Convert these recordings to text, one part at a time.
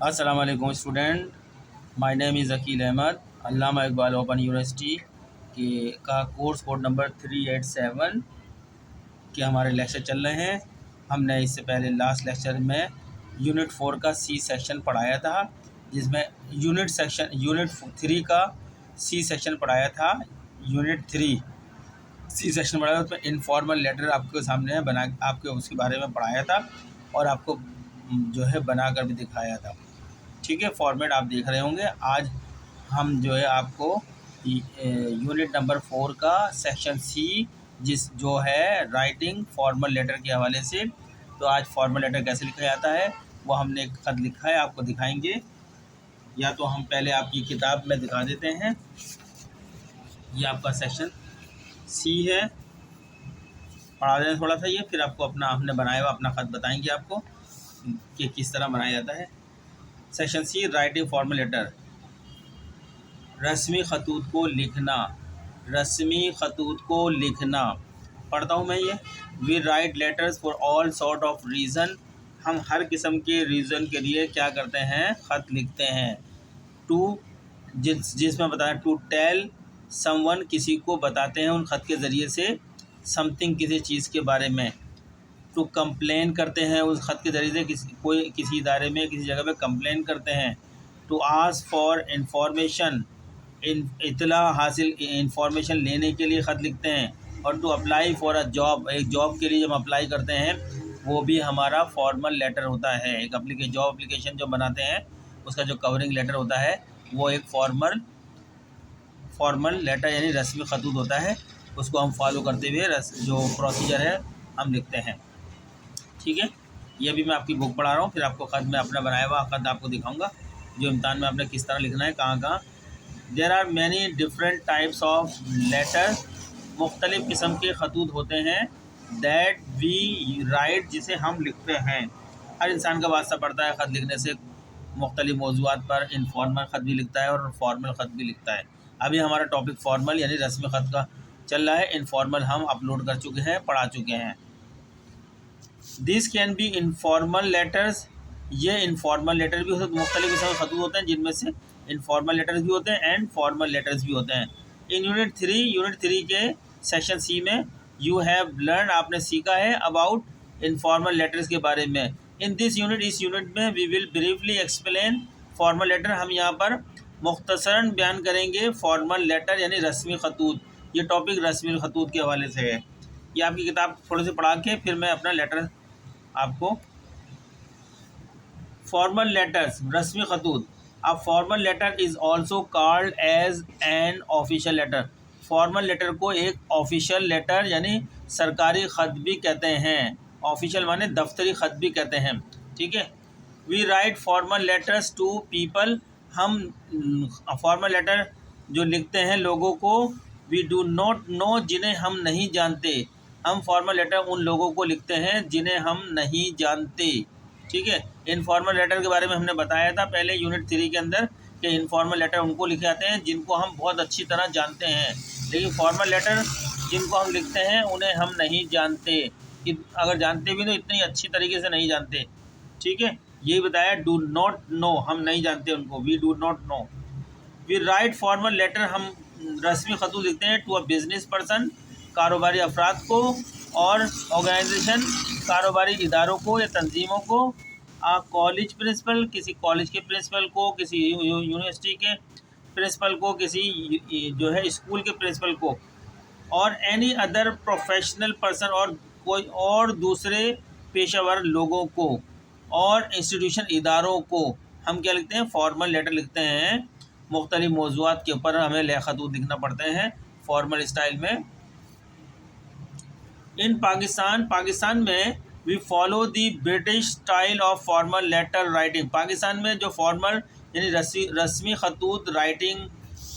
अस्सलाम वालेकुम student, my name is Aqeel Ahmed. Allama Iqbal open university के का कोर्स कोड नंबर 387 के हमारे लेक्चर चल रहे हैं। हमने इससे पहले लास्ट लेक्चर में यूनिट 4 का सी सेक्शन पढ़ाया था, जिसमें यूनिट 3 का सी सेक्शन पढ़ाया था। यूनिट 3 सी सेक्शन पढ़ाया, उसमें इनफॉर्मल लेटर आपके सामने बना आपके उसके बारे में पढ़ाया था और आपको जो है बना कर भी दिखाया था। ठीक है, फॉर्मेट आप देख रहे होंगे। आज हम जो है आपको यूनिट नंबर 4 का सेक्शन सी जो है राइटिंग फॉर्मल लेटर के हवाले से, तो आज फॉर्मल लेटर कैसे लिखा जाता है वो हमने एक खत लिखा है, आपको दिखाएंगे। या तो हम पहले आपकी किताब में दिखा देते हैं। ये आपका सेक्शन सी है, पढ़ा दें थोड़ा सा ये, फिर आपको हमने बनाया हुआ अपना खत बताएंगे आपको कि किस तरह बनाया जाता है। Section C writing formal letter. रस्मी खतूत को लिखना, रस्मी खतूत को लिखना। पढ़ता हूँ मैं ये। We write letters for all sort of reason. हम हर किस्म के रीज़न के लिए क्या करते हैं, ख़त लिखते हैं। टू जिसमें बताया टू टेल समवन, किसी को बताते हैं उन ख़त के ज़रिए से समथिंग, किसी चीज़ के बारे में। टू कंप्लेन करते हैं उस ख़त के ज़रिए से किसी इदारे में किसी जगह पे कंप्लेन करते हैं। टू आस्क फॉर इंफॉर्मेशन, इतला हासिल इंफॉर्मेशन लेने के लिए ख़त लिखते हैं। और to apply for a job, एक जॉब के लिए जब अप्लाई करते हैं वो भी हमारा फॉर्मल लेटर होता है। एक जॉब एप्लीकेशन जो बनाते हैं उसका जो कवरिंग लेटर होता है वो एक फॉर्मल लेटर यानी रस्मी खतूत होता है। उसको हम फॉलो करते हुए जो प्रोसीजर है हम लिखते हैं। ठीक है, ये भी मैं आपकी बुक पढ़ा रहा हूँ, फिर आपको ख़त में अपना बनाया हुआ ख़त आपको दिखाऊंगा जो इम्तहान में आपने किस तरह लिखना है, कहाँ कहाँ। There are many different types of letter, मुख्तलिफ़ किस्म के खतूत होते हैं। दैट वी राइट, जिसे हम लिखते हैं। हर इंसान का वास्ता पड़ता है ख़त लिखने से, मुख्तलिफ़ मौज़ूआत पर इनफॉर्मल ख़त भी लिखता है और फॉर्मल ख़त भी लिखता है। अभी हमारा टॉपिक फॉर्मल यानी रस्मी ख़त का चल रहा है। इनफॉर्मल हम अपलोड कर चुके हैं, पढ़ा चुके हैं। This can be informal letters, ये इनफॉर्मल लेटर भी हो सकते, मुख्तलिफ़ किस्म के खतूत होते हैं जिनमें से इनफॉर्मल लेटर्स भी होते हैं एंड फॉर्मल लेटर्स भी होते हैं। इन यूनिट 3 के सेक्शन सी में यू हैव लर्न, आपने सीखा है अबाउट इनफॉर्मल लेटर्स के बारे में। इन दिस यूनिट, इस यूनिट में we will briefly explain formal letter, हम यहाँ पर मुख्तसरन बयान करेंगे फॉर्मल लेटर यानी रस्मी खतूत। ये टॉपिक रस्मी खतूत के हवाले से है। ये आपकी किताब थोड़े से पढ़ा के फिर मैं अपना लेटर आपको। फॉर्मल लेटर्स, रस्मी खतूत। अब formal letter is also called as an official letter. Formal letter को एक ऑफिशियल लेटर यानी सरकारी ख़त भी कहते हैं। ऑफिशियल माने दफ्तरी ख़त भी कहते हैं। ठीक है, we write formal letters to people, हम फॉर्मल लेटर जो लिखते हैं लोगों को। वी डू नॉट नो, जिन्हें हम नहीं जानते। हम फॉर्मल लेटर उन लोगों को लिखते हैं जिन्हें हम नहीं जानते। ठीक है, इनफॉर्मल लेटर के बारे में हमने बताया था पहले यूनिट 3 के अंदर कि इनफॉर्मल लेटर उनको लिखे जाते हैं जिनको हम बहुत अच्छी तरह जानते हैं, लेकिन फॉर्मल लेटर जिनको हम लिखते हैं उन्हें हम नहीं जानते, कि अगर जानते भी तो इतनी अच्छी तरीके से नहीं जानते। ठीक है, यही बताया, डू नॉट नो, हम नहीं जानते उनको, we do not know. We write formal letter, हम रस्मी खतूत लिखते हैं टू अ बिजनेस पर्सन, कारोबारी अफराद को, और ऑर्गेनाइजेशन, कारोबारी इदारों को या तंजीमों को। कॉलेज प्रिंसिपल, किसी कॉलेज के प्रिंसिपल को, किसी यूनिवर्सिटी के प्रिंसिपल को, किसी जो है स्कूल के प्रिंसिपल को, और एनी अदर प्रोफेशनल पर्सन, और कोई और दूसरे पेशेवर लोगों को, और इंस्टीट्यूशन इदारों को हम क्या लिखते हैं, फॉर्मल लेटर लिखते हैं। मुख्तलिफ मौज़ूआत के ऊपर हमें खतूत लिखना पड़ते हैं फॉर्मल स्टाइल में। इन पाकिस्तान में we follow the British style of formal letter writing. Pakistan में जो फॉर्मल यानी रस्मी खतूत राइटिंग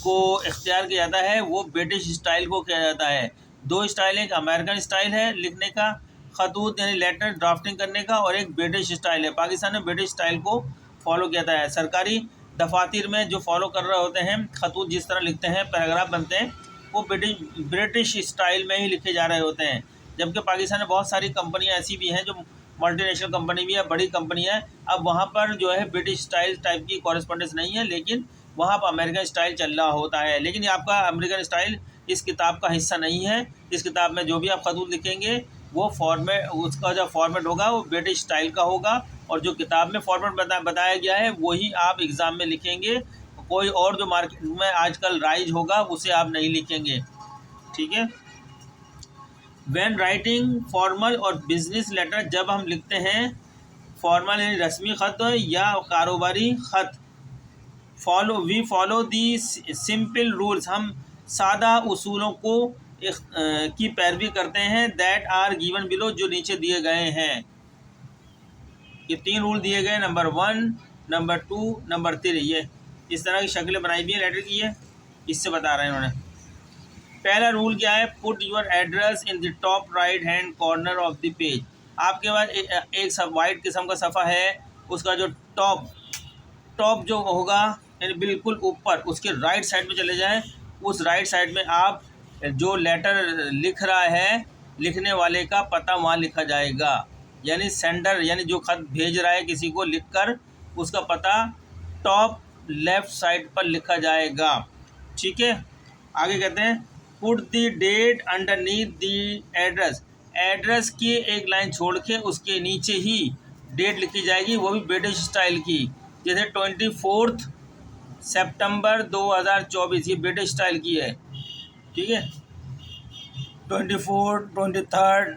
को इख्तियार किया जाता है वो ब्रिटिश स्टाइल को किया जाता है। दो स्टाइल, एक अमेरिकन स्टाइल है लिखने का खतूत यानी लेटर ड्राफ्टिंग करने का, और एक ब्रिटिश स्टाइल है। पाकिस्तान में ब्रिटिश स्टाइल को फॉलो किया जाता है। सरकारी दफातर में जो फॉलो कर रहे होते हैं खतूत, जिस तरह लिखते हैं, पैराग्राफ बनते हैं, वो ब्रिटिश स्टाइल में ही लिखे जा रहे होते हैं। जबकि पाकिस्तान में बहुत सारी कंपनियां ऐसी भी हैं जो मल्टीनेशनल कंपनी भी है, बड़ी कंपनी है। अब वहाँ पर जो है ब्रिटिश स्टाइल टाइप की कॉरेस्पॉन्डेंस नहीं है, लेकिन वहाँ पर अमेरिकन स्टाइल चल रहा होता है। लेकिन ये आपका अमेरिकन स्टाइल इस किताब का हिस्सा नहीं है। इस किताब में जो भी आप खतूत लिखेंगे वो फॉर्मेट, उसका जो फॉर्मेट होगा वो ब्रिटिश स्टाइल का होगा, और जो किताब में फॉर्मेट बताया गया है वही आप एग्ज़ाम में लिखेंगे। कोई और जो मार्केट में आजकल राइज होगा उसे आप नहीं लिखेंगे, ठीक है। व्हेन राइटिंग फॉर्मल और बिजनेस लेटर, जब हम लिखते हैं फॉर्मल यानी रस्मी ख़त या कारोबारी ख़त, we follow the simple rules, हम सादा उसूलों को की पैरवी करते हैं, दैट आर गिवन बिलो, जो नीचे दिए गए हैं। ये 3 रूल दिए गए, नंबर 1, नंबर 2, नंबर 3। ये इस तरह की शक्लें बनाई भी है लेटर की है, इससे बता रहे हैं इन्होंने। पहला रूल क्या है, put your address in the top right hand corner of the page. आपके पास एक सब वाइट किस्म का सफ़ा है, उसका जो टॉप जो होगा यानी बिल्कुल ऊपर, उसके राइट साइड में चले जाएं। उस राइट साइड में आप जो लेटर लिख रहा है, लिखने वाले का पता वहाँ लिखा जाएगा, यानी सेंडर यानी जो खत भेज रहा है किसी को लिखकर, उसका पता टॉप लेफ़्ट साइड पर लिखा जाएगा, ठीक है। आगे कहते हैं put the date underneath the address, address की एक लाइन छोड़ के उसके नीचे ही डेट लिखी जाएगी, वो भी ब्रिटिश स्टाइल की, जैसे 24 सितंबर 2024, ये ब्रिटिश स्टाइल की है, ठीक है। 24, 23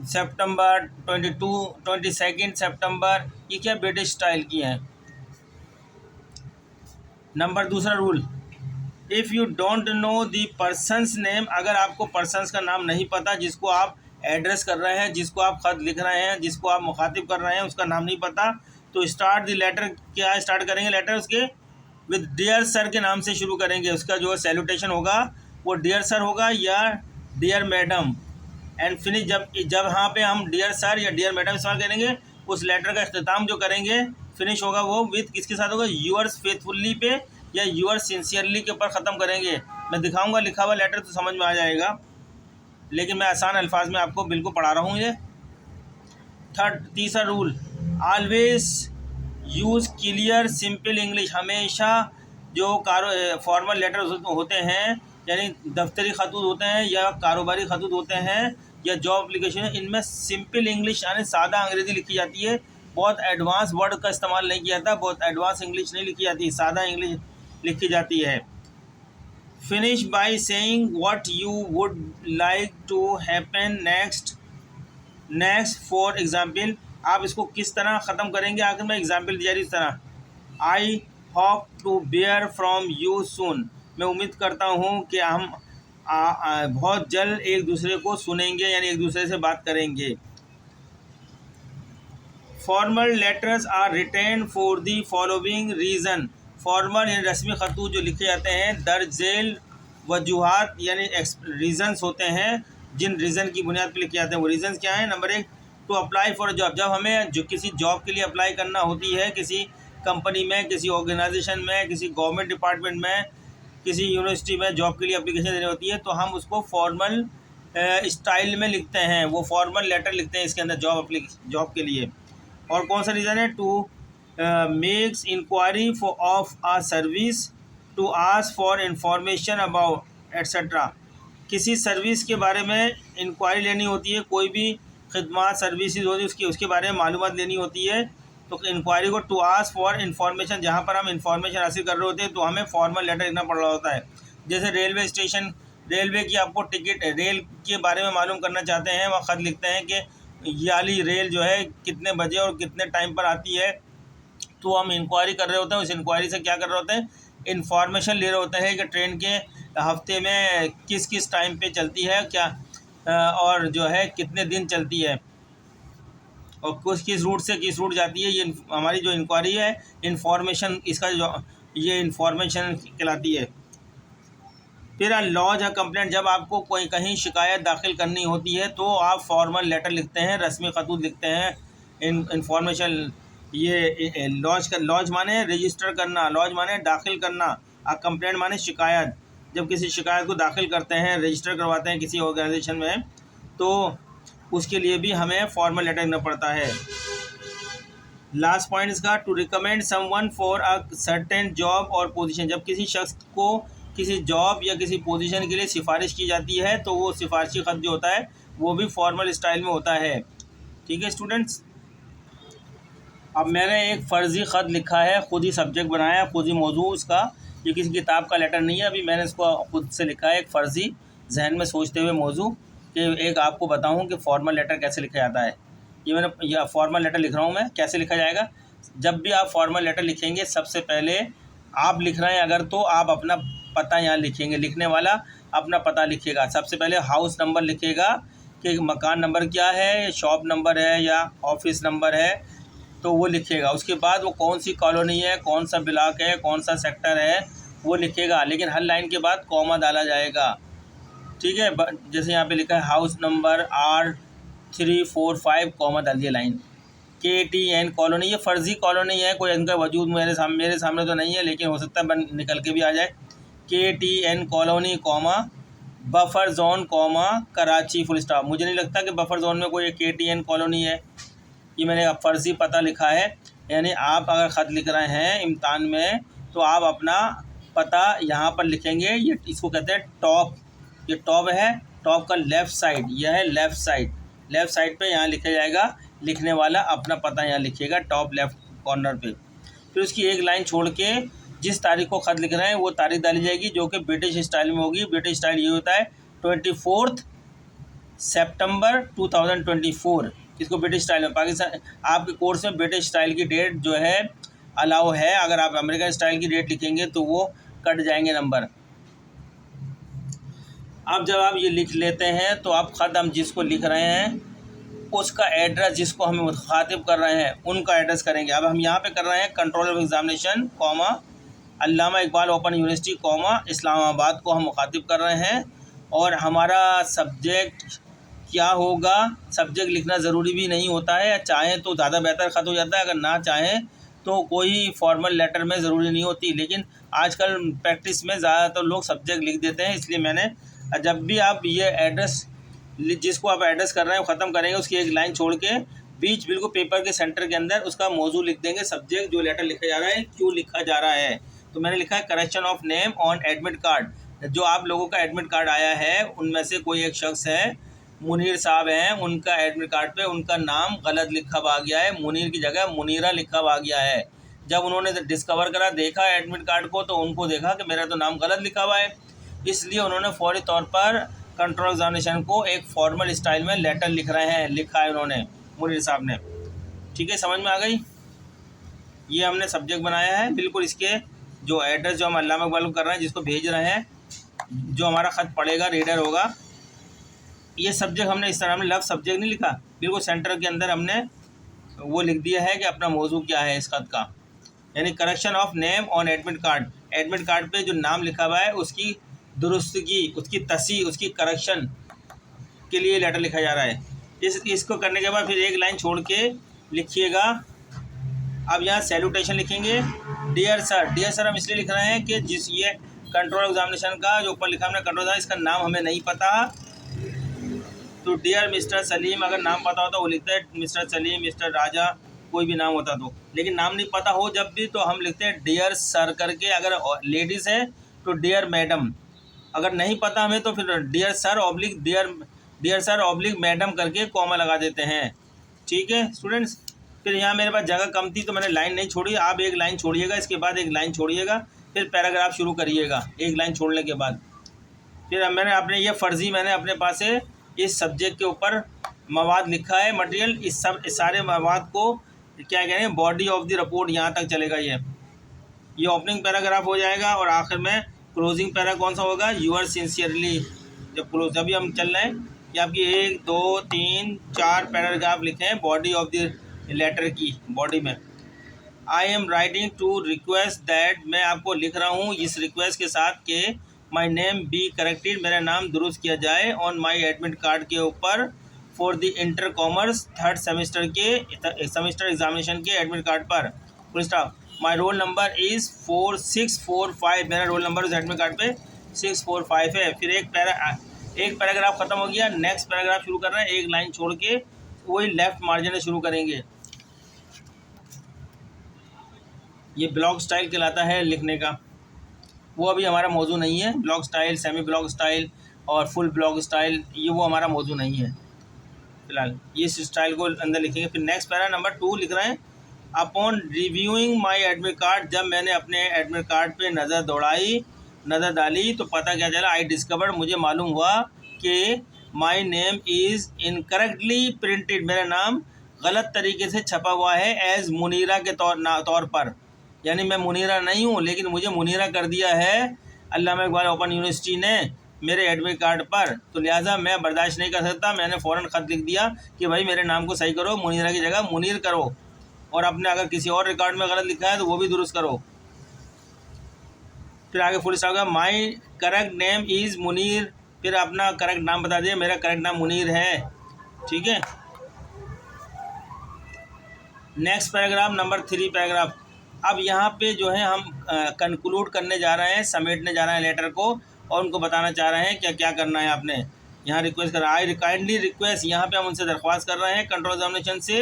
सितंबर, 22, 22 सितंबर, ये क्या ब्रिटिश स्टाइल की है। दूसरा rule, if you don't know the persons name, अगर आपको पर्सनस का नाम नहीं पता, जिसको आप एड्रेस कर रहे हैं, जिसको आप ख़त लिख रहे हैं, जिसको आप मुखातिब कर रहे हैं, उसका नाम नहीं पता, तो स्टार्ट द लेटर, क्या स्टार्ट करेंगे लेटर उसके विद डियर सर के नाम से शुरू करेंगे। उसका जो सैल्यूटेशन होगा वो डियर सर होगा या डियर मैडम, एंड फिनिश जब यहाँ पे हम डियर सर या डियर मैडम इस्तेमाल करेंगे, उस लेटर का अख्ताम जो करेंगे फिनिश होगा वो विद किसके साथ होगा, यूअर्स फेथफुल्ली पे या यूअर्स सिंसियरली के ऊपर ख़त्म करेंगे। मैं दिखाऊंगा लिखा हुआ लेटर तो समझ में आ जाएगा, लेकिन मैं आसान अल्फाज में आपको बिल्कुल पढ़ा रहा हूँ ये। तीसरा rule, always use clear simple English, हमेशा जो फॉर्मल लेटर होते हैं यानी दफ्तरी खतूत होते हैं या कारोबारी खतूत होते हैं या जॉब एप्लीकेशन है, इनमें सिंपल इंग्लिश यानी सादा अंग्रेज़ी लिखी जाती है। बहुत एडवांस वर्ड का इस्तेमाल नहीं किया जाता, बहुत एडवांस इंग्लिश नहीं लिखी जाती, सादा इंग्लिश लिखी जाती है। Finish by saying what you would like to happen next for example, आप इसको किस तरह ख़त्म करेंगे, आखिर में एग्जाम्पल दिया इस तरह, I hope to bear from you soon, मैं उम्मीद करता हूँ कि हम बहुत जल्द एक दूसरे को सुनेंगे यानी एक दूसरे से बात करेंगे। Formal letters are written for the following reason, formal यानी रस्मी खतूत जो लिखे जाते हैं दर्ज झेल वजूहात यानी रीज़न्स होते हैं, जिन रीज़न की बुनियाद पर लिखे जाते हैं वो रीज़न्स क्या हैं। Number 1, to apply for job, जब हमें जो किसी जॉब के लिए अप्लाई करना होती है, किसी कंपनी में, किसी ऑर्गेनाइजेशन में, किसी गवर्नमेंट डिपार्टमेंट में, किसी यूनिवर्सिटी में जॉब के लिए एप्लीकेशन देनी होती है, तो हम उसको फॉर्मल स्टाइल में लिखते हैं, वो फॉर्मल लेटर लिखते हैं इसके अंदर जॉब के लिए। और कौन सा रीज़न है, to makes inquiry for of a service, to ask for information about etcetera, किसी सर्विस के बारे में इंक्वायरी लेनी होती है, कोई भी खिदमत सर्विसेज होती है उसके बारे में मालूमात लेनी होती है, तो इंक्वायरी को टू आस्क फॉर इन्फॉर्मेशन, जहाँ पर हम इन्फॉर्मेशन हासिल कर रहे होते हैं तो हमें फॉर्मल लेटर लिखना पड़ रहा होता है। जैसे रेलवे स्टेशन, रेलवे की आपको टिकट, रेल के बारे में मालूम करना चाहते हैं, वह ख़त लिखते हैं कि ये वाली रेल जो है कितने बजे और कितने टाइम पर आती है, तो हम इंक्वायरी कर रहे होते हैं। उस इंक्वायरी से क्या कर रहे होते हैं, इन्फॉर्मेशन ले रहे होते हैं कि ट्रेन के हफ्ते में किस किस टाइम पे चलती है क्या, और जो है कितने दिन चलती है और किस रूट से किस रूट जाती है। ये हमारी जो इंक्वायरी है, इन्फॉर्मेशन, इसका जो ये इन्फॉर्मेशन कहलाती है। फिर लॉज है कंप्लेंट, जब आपको कोई कहीं शिकायत दाखिल करनी होती है तो आप फॉर्मल लेटर लिखते हैं, रस्मी खतूत लिखते हैं, इन्फॉर्मेशन। ये लॉज माने रजिस्टर करना, लॉज माने दाखिल करना, कंप्लेंट माने शिकायत। जब किसी शिकायत को दाखिल करते हैं, रजिस्टर करवाते हैं किसी ऑर्गेनाइजेशन में, तो उसके लिए भी हमें फॉर्मल लेटर लिखना पड़ता है। लास्ट पॉइंट इसका, to recommend someone for a certain job और पोजीशन, जब किसी शख्स को किसी जॉब या किसी पोजीशन के लिए सिफारिश की जाती है तो वो सिफारशी ख़त जो होता है वो भी फॉर्मल स्टाइल में होता है। ठीक है स्टूडेंट्स, अब मैंने एक फ़र्ज़ी ख़त लिखा है, ख़ुद ही सब्जेक्ट बनाया, खुद ही मौजू इसका, ये किसी किताब का लेटर नहीं है, अभी मैंने इसको खुद से लिखा है, एक फ़र्ज़ी जहन में सोचते हुए मौजू कि एक आपको बताऊं कि फॉर्मल लेटर कैसे लिखा जाता है। ये मैंने यह फॉर्मल लेटर लिख रहा हूँ मैं, कैसे लिखा जाएगा। जब भी आप फॉर्मल लेटर लिखेंगे सबसे पहले आप लिख रहे हैं अगर तो आप अपना पता यहाँ लिखेंगे, लिखने वाला अपना पता लिखेगा। सबसे पहले हाउस नंबर लिखेगा कि मकान नंबर क्या है, शॉप नंबर है या ऑफिस नंबर है, तो वो लिखेगा। उसके बाद वो कौन सी कॉलोनी है, कौन सा ब्लॉक है, कौन सा सेक्टर है, वो लिखेगा। लेकिन हर लाइन के बाद कॉमा डाला जाएगा। ठीक है, जैसे यहाँ पे लिखा है हाउस नंबर R345, कॉमा डाल दिया लाइन। KTN कॉलोनी, ये फ़र्ज़ी कॉलोनी है, कोई इनका वजूद मेरे सामने तो नहीं है, लेकिन हो सकता है निकल के भी आ जाए। KTN colony comma buffer zone comma Karachi full stop. मुझे नहीं लगता कि बफर जोन में कोई KTN कॉलोनी है, ये मैंने फ़र्ज़ी पता लिखा है। यानी आप अगर ख़त लिख रहे हैं इम्तहान में तो आप अपना पता यहाँ पर लिखेंगे। ये इसको कहते हैं टॉप, ये टॉप है, टॉप का लेफ़्ट साइड, यह है लेफ़्ट साइड। लेफ़्ट साइड पे यहाँ लिखा जाएगा, लिखने वाला अपना पता यहाँ लिखेगा टॉप लेफ़्ट कॉर्नर पे। फिर उसकी एक लाइन छोड़ के जिस तारीख को ख़त लिख रहे हैं वो तारीख डाली जाएगी, जो कि ब्रिटिश स्टाइल में होगी। ब्रिटिश स्टाइल ये होता है 24 सितंबर 2024, इसको ब्रिटिश स्टाइल में। पाकिस्तान आपके कोर्स में ब्रिटिश स्टाइल की डेट जो है अलाउ है, अगर आप अमेरिकन स्टाइल की डेट लिखेंगे तो वो कट जाएंगे नंबर। अब जब आप ये लिख लेते हैं तो आप ख़त हम जिसको लिख रहे हैं उसका एड्रेस, जिसको हम मुखातिब कर रहे हैं उनका एड्रेस करेंगे। अब हम यहाँ पे कर रहे हैं control of examination comma Allama Iqbal open university comma Islamabad को हम मुखातिब कर रहे हैं। और हमारा सब्जेक्ट क्या होगा, सब्जेक्ट लिखना ज़रूरी भी नहीं होता है, चाहें तो ज़्यादा बेहतर ख़त हो जाता है, अगर ना चाहें तो कोई फॉर्मल लेटर में ज़रूरी नहीं होती। लेकिन आजकल प्रैक्टिस में ज़्यादातर लोग सब्जेक्ट लिख देते हैं, इसलिए मैंने जब भी आप ये एड्रेस जिसको आप एड्रेस कर रहे हैं वो ख़त्म करेंगे, उसकी एक लाइन छोड़ के बीच बिल्कुल पेपर के सेंटर के अंदर उसका मौजू लिख देंगे, सब्जेक्ट जो लेटर लिखा जा रहा है क्यों लिखा जा रहा है। तो मैंने लिखा है correction of name on admit card. जो आप लोगों का एडमिट कार्ड आया है उनमें से कोई एक शख्स है, मुनीर साहब हैं, उनका एडमिट कार्ड पे उनका नाम गलत लिखा हुआ गया है, मुनीर की जगह मुनीरा लिखा हुआ गया है। जब उन्होंने डिस्कवर करा, देखा एडमिट कार्ड को, तो उनको देखा कि मेरा तो नाम गलत लिखा हुआ है, इसलिए उन्होंने फौरी तौर पर कंट्रोल एग्जामिनेशन को एक फॉर्मल स्टाइल में लेटर लिखा है उन्होंने, मुनीर साहब ने। ठीक है, समझ में आ गई। ये हमने सब्जेक्ट बनाया है, बिल्कुल इसके जो एड्रेस जो हम अल्लामा इकबाल कर रहे हैं, जिसको भेज रहे हैं, जो हमारा ख़त पढ़ेगा रीडर होगा, ये सब्जेक्ट हमने इस तरह हमने लफ्ज़ सब्जेक्ट नहीं लिखा, बिल्कुल सेंटर के अंदर हमने वो लिख दिया है कि अपना मौजू क्या है इस ख़त का। यानी correction of name on admit card, admit card पे जो नाम लिखा हुआ है उसकी दुरुस्तगी, उसकी तसी, उसकी करेक्शन के लिए लेटर लिखा जा रहा है। इसको करने के बाद फिर एक लाइन छोड़ के लिखिएगा। अब यहाँ सैल्यूटेशन लिखेंगे, डियर सर। डियर सर हम इसलिए लिख रहे हैं कि जिस ये कंट्रोल एग्जामिनेशन का जो ऊपर लिखा हमने कंट्रोल, इसका नाम हमें नहीं पता, तो डियर मिस्टर सलीम अगर नाम पता होता वो लिखते हैं मिस्टर सलीम, मिस्टर राजा, कोई भी नाम होता तो। लेकिन नाम नहीं पता हो जब भी तो हम लिखते हैं डियर सर करके, अगर लेडीज़ है तो डियर मैडम, अगर नहीं पता हमें तो फिर dear sir oblique dear sir oblique madam करके कॉमा लगा देते हैं। ठीक है स्टूडेंट्स, फिर यहाँ मेरे पास जगह कम थी तो मैंने लाइन नहीं छोड़ी, आप एक लाइन छोड़िएगा, इसके बाद एक लाइन छोड़िएगा, फिर पैराग्राफ शुरू करिएगा एक लाइन छोड़ने के बाद। फिर अब मैंने अपने ये फ़र्ज़ी मैंने अपने पास से इस सब्जेक्ट के ऊपर मवाद लिखा है, मटेरियल, इस सारे मवाद को क्या कह रहे हैं, बॉडी ऑफ द रिपोर्ट यहाँ तक चलेगा। ये ओपनिंग पैराग्राफ हो जाएगा और आखिर में क्लोजिंग पैरा कौन सा होगा, यूअर सिंसियरली। जब क्लोज अभी हम चल रहे हैं कि आपकी 1 2 3 4 पैराग्राफ लिखे हैं बॉडी ऑफ द लेटर की बॉडी में। I am writing to request that, मैं आपको लिख रहा हूँ इस रिक्वेस्ट के साथ कि माई नेम बी करेक्टेड, मेरा नाम दुरुस्त किया जाए ऑन माई एडमिट कार्ड के ऊपर for the inter commerce 3rd semester के सेमेस्टर एग्जामिनेशन के एडमिट कार्ड पर, full stop. My roll number is 4645, मेरा रोल नंबर उस एडमिट कार्ड पे 645 है। फिर एक पैराग्राफ खत्म हो गया, नेक्स्ट पैराग्राफ शुरू कर रहे हैं, एक लाइन छोड़ के वही लेफ्ट मार्जिन में शुरू करेंगे। ये ब्लॉक स्टाइल कहलाता है लिखने का। वो अभी हमारा मौजू नहीं है, block style, semi block style और फुल ब्लॉक स्टाइल, ये वो हमारा मौजू नहीं है फिलहाल। ये इस स्टाइल को अंदर लिखेंगे। फिर नेक्स्ट पैरा नंबर 2 लिख रहे हैं, अपॉन रिव्यूइंग माई एडमिट कार्ड, जब मैंने अपने एडमिट कार्ड पे नज़र डाली तो पता क्या चला, आई डिस्कवर्ड, मुझे मालूम हुआ कि my name is incorrectly printed, मेरा नाम गलत तरीके से छपा हुआ है एज मुनीरा के तौर पर, यानी मैं मुनीरा नहीं हूँ लेकिन मुझे मुनीरा कर दिया है अल्लामा इकबाल ओपन यूनिवर्सिटी ने मेरे एडमिट कार्ड पर, तो लिहाजा मैं बर्दाश्त नहीं कर सकता। मैंने फ़ौरन ख़त लिख दिया कि भाई मेरे नाम को सही करो, मुनीरा की जगह मुनीर करो, और अपने अगर किसी और रिकॉर्ड में गलत लिखा है तो वो भी दुरुस्त करो। फिर आगे फुल स्टॉप का, my correct name is Munir, फिर अपना करेक्ट नाम बता दिया, मेरा करेक्ट नाम मुनीर है, ठीक है। Next paragraph number 3 paragraph. अब यहाँ पे जो है हम कंक्लूड करने जा रहे हैं, समेटने जा रहे हैं लेटर को, और उनको बताना चाह रहे हैं क्या क्या करना है आपने। यहाँ रिक्वेस्ट कर रहा है, आई काइंडली रिक्वेस्ट, यहाँ पे हम उनसे दरख्वास्त कर रहे हैं कंट्रोल एग्जामिनेशन से,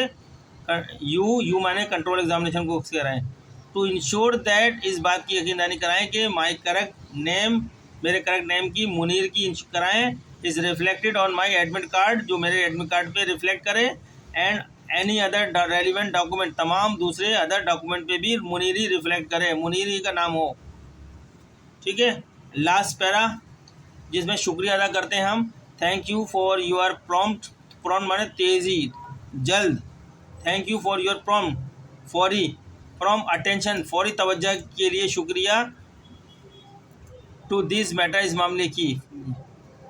यू माने कंट्रोल एग्जामिनेशन को कह रहे हैं, टू इंश्योर दैट, इस बात की यकीनदानी कराएं कि माई करेक्ट नेम, मेरे करेक्ट नेम की मुनीर की कराएं, is reflected on my admit card, जो मेरे एडमिट कार्ड पे रिफ्लेक्ट करे, and any other relevant document, तमाम दूसरे अदर डॉक्यूमेंट पे भी मुनीरी रिफ्लेक्ट करे, मुनीरी का नाम हो, ठीक है। लास्ट पैरा जिसमें शुक्रिया अदा करते हैं हम, thank you for your prompt माने तेज़ी, जल्द, thank you for your prompt, फौरी, फ्रॉम अटेंशन, फौरी तवज्जो के लिए शुक्रिया, टू दिस मैटर, इस मामले की,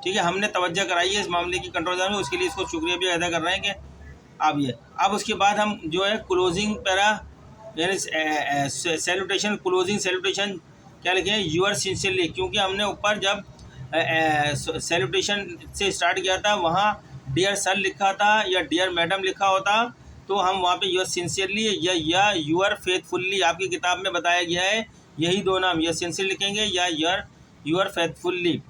ठीक है, हमने तवज्जो कराई है इस मामले की कंट्रोल में, उसके लिए इसको शुक्रिया भी अदा कर रहे हैं कि अब ये, अब उसके बाद हम जो है क्लोजिंग पैरा यानी सैल्यूटेशन, क्लोजिंग सैल्यूटेशन क्या लिखे, यूअर सिंसियरली, क्योंकि हमने ऊपर जब सैल्यूटेशन से स्टार्ट किया था वहाँ डियर सर लिखा था या डियर मैडम लिखा होता, तो हम वहाँ पे यूअर सिंसियरली या यूअर फेथफुल्ली, आपकी किताब में बताया गया है यही दो नाम, यूअर सिंसियर लिखेंगे या यूअर फेथफुल्ली।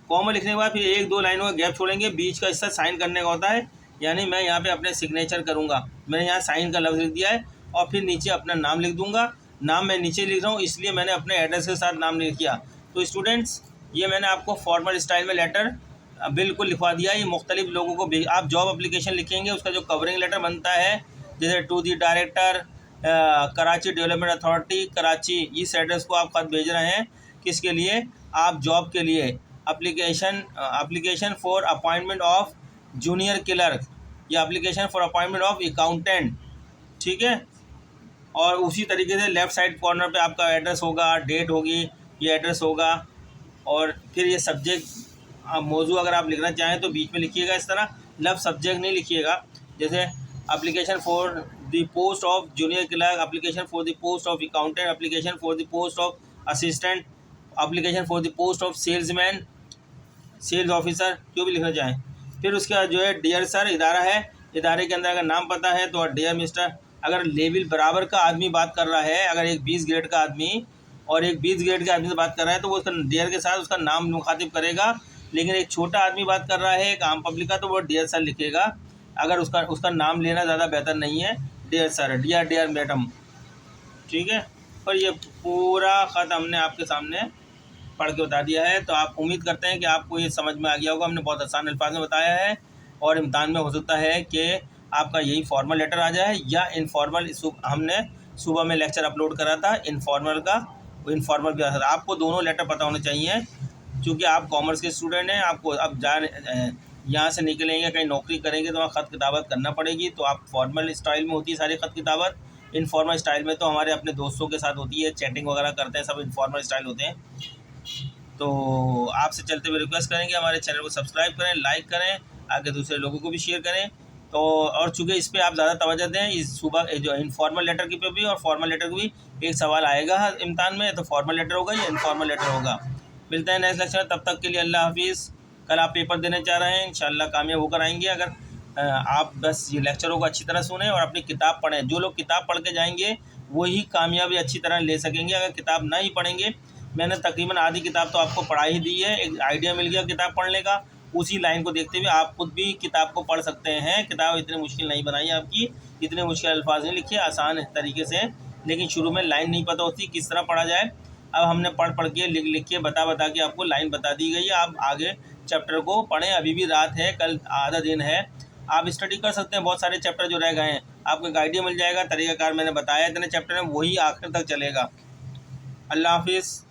कॉमा लिखने के बाद फिर 1-2 लाइनों का गैप छोड़ेंगे, बीच का हिस्सा साइन करने का होता है, यानी मैं यहाँ पे अपने सिग्नेचर करूँगा, मैंने यहाँ साइन का लफ्ज़ लिख दिया है, और फिर नीचे अपना नाम लिख दूँगा, नाम मैं नीचे लिख रहा हूँ इसलिए मैंने अपने एड्रेस के साथ नाम लिख किया। तो स्टूडेंट्स, ये मैंने आपको फॉर्मल स्टाइल में लेटर बिल्कुल लिखवा दिया। ये मुख्तलिफ लोगों को आप जॉब एप्लीकेशन लिखेंगे, उसका जो कवरिंग लेटर बनता है, जैसे to the director Karachi development authority Karachi, इस एड्रेस को आप खत भेज रहे हैं, किसके लिए, आप जॉब के लिए, application for appointment of junior clerk या application for appointment of accountant, ठीक है। और उसी तरीके से लेफ़्ट साइड कॉर्नर पे आपका एड्रेस होगा, डेट होगी, ये एड्रेस होगा, और फिर ये सब्जेक्ट मौजू अगर आप लिखना चाहें तो बीच में लिखिएगा, इस तरह लफ्ज़ सब्जेक्ट नहीं लिखिएगा, जैसे application for the post of junior clerk, application for the post of accountant, application for the post of assistant, application for the post of salesman, sales officer, जो भी लिखना चाहें। फिर उसके बाद जो है डियर सर, इदारा है, इदारे के अंदर अगर नाम पता है तो डियर मिस्टर, अगर लेवल बराबर का आदमी बात कर रहा है, अगर एक 20 ग्रेड का आदमी और एक 20 ग्रेड के आदमी से बात कर रहा है तो वो उसका डियर के साथ उसका नाम मुखातिब करेगा, लेकिन एक छोटा आदमी बात कर रहा है एक आम पब्लिक का तो वो डियर सर लिखेगा, अगर उसका नाम लेना ज़्यादा बेहतर नहीं है, डियर सर, डियर मैडम, ठीक है। और ये पूरा ख़त हमने आपके सामने पढ़ के बता दिया है, तो आप उम्मीद करते हैं कि आपको ये समझ में आ गया होगा। हमने बहुत आसान अल्फाज में बताया है, और इम्तहान में हो सकता है कि आपका यही फॉर्मल लेटर आ जाए या इनफॉर्मल, हमने सुबह में लेक्चर अपलोड करा था इनफॉर्मल का, वो इनफॉर्मल भी आ सकता है। आपको दोनों लेटर पता होने चाहिए, क्योंकि आप कॉमर्स के स्टूडेंट हैं, आपको अब यहाँ से निकलेंगे कहीं नौकरी करेंगे तो वहाँ ख़त किताबत करना पड़ेगी, तो आप फॉर्मल स्टाइल में होती है सारी ख़त किताबत, इनफॉर्मल स्टाइल में तो हमारे अपने दोस्तों के साथ होती है, चैटिंग वगैरह करते हैं, सब इनफॉर्मल स्टाइल होते हैं। तो आपसे चलते हुए रिक्वेस्ट करेंगे हमारे चैनल को सब्सक्राइब करें, लाइक करें, आगे दूसरे लोगों को भी शेयर करें। तो और चूँकि इस पर आप ज़्यादा तवज्जो दें, इस सुबह जो इनफॉर्मल लेटर की पे भी और फॉर्मल लेटर की भी एक सवाल आएगा इम्तहान में, तो फॉर्मल लेटर होगा या इनफॉर्मल लेटर होगा। मिलते हैं नेक्स्ट लेक्चर में, तब तक के लिए अल्लाह हाफिज़। कल आप पेपर देने चाह रहे हैं, इंशाल्लाह कामयाब होकर आएंगे अगर आप बस ये लेक्चरों को अच्छी तरह सुनें और अपनी किताब पढ़ें। जो लोग किताब पढ़ के जाएंगे वही कामयाबी अच्छी तरह ले सकेंगे, अगर किताब नहीं पढ़ेंगे, मैंने तकरीबन आधी किताब तो आपको पढ़ा ही दी है, एक आइडिया मिल गया किताब पढ़ने का, उसी लाइन को देखते हुए आप खुद भी किताब को पढ़ सकते हैं। किताब इतनी मुश्किल नहीं बनाई आपकी, इतने मुश्किल अल्फाज नहीं लिखे, आसान तरीके से। लेकिन शुरू में लाइन नहीं पता होती किस तरह पढ़ा जाए। अब हमने पढ़ पढ़ के लिख लिख के बता के आपको लाइन बता दी गई है। आप आगे चैप्टर को पढ़ें, अभी भी रात है, कल आधा दिन है, आप स्टडी कर सकते हैं। बहुत सारे चैप्टर जो रह गए हैं आपको एक आइडिया मिल जाएगा। तरीकाकार मैंने बताया, इतने चैप्टर हैं, वही आखिर तक चलेगा। अल्लाह हाफिज़।